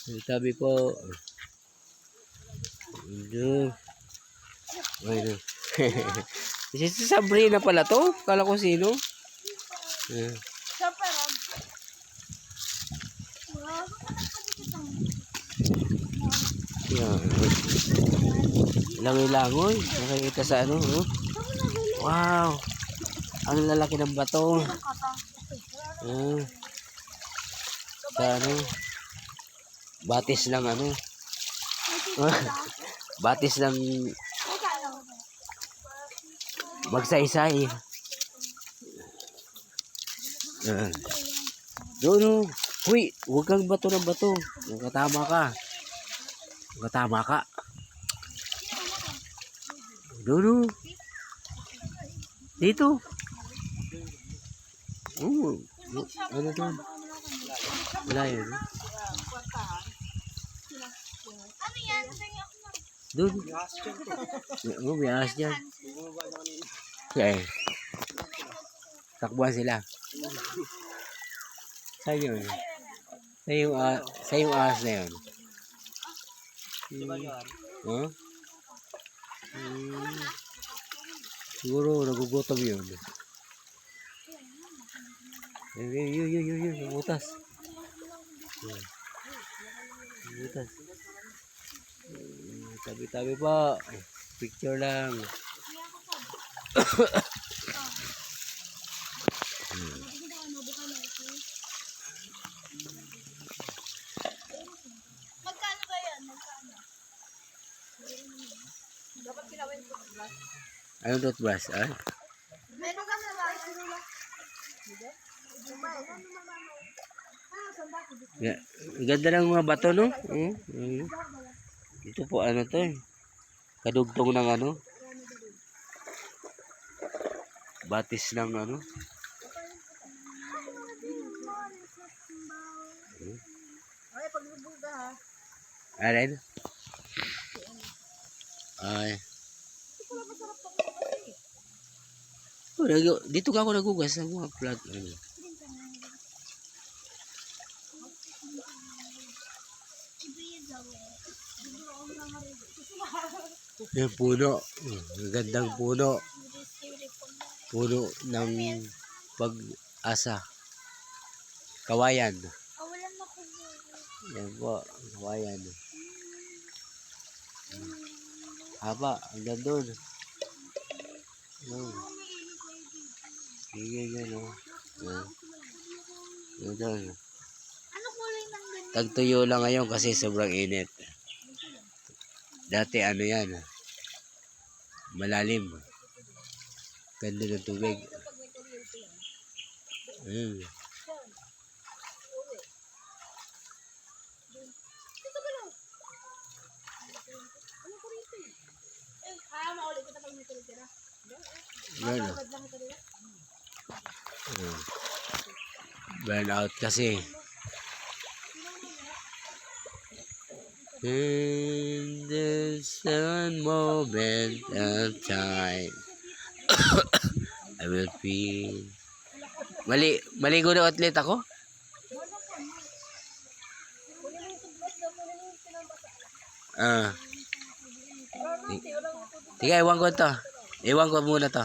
Sabi ko, ayun. Si Sabrina pala to. Kala ko sino. Yan. Langoy-langoy. Nakikita sa ano. Oh. Wow. Ang lalaki ng bato. Sa ano. Batis ng ano. Batis ng magsaysay. Doon. Uy, huwag kang bato ng bato. Nakatama ka. Nakatama ka. Doon. Dito. Ano doon? Wala yun. Ano yan? Doon. May ahas dyan. Okay. Takbuhan sila. Saan yun? Sa yung ahas na yun. Huh? Siguro nagugutom yun. Yun. Butas. Butas. Tabi-tabi pa. Picture lang. Magkano ba yan? Magkano? Dapat kilawin ko. Anong toothbrush? Meron ka sa bahay. Ganda ng mga bato, no? Ito po, ano to eh. Kadugtong ng ano. Batis ng ano. Ay, paglubog ka ha. Alin? Ay. Dito ka ako nagugas ng mga plant. Ano. Yung puno. Gandang puno. Puno ng pag-asa. Kawayan. Wala na ko. Yan po. Kawayan. Haba. Hanggang doon. Sige yan o. Doon. Ano kulay ng ganyan? Tagtuyo lang ngayon kasi sobrang init. Dati ano yan. Malalim. Ganda ng tubig. Maulit kita pag may tira. Ano? Burn out kasi. In this one moment of time, I will feel. Maligo na atlet ako? Tiga, iwan ko to. Iwan ko muna to.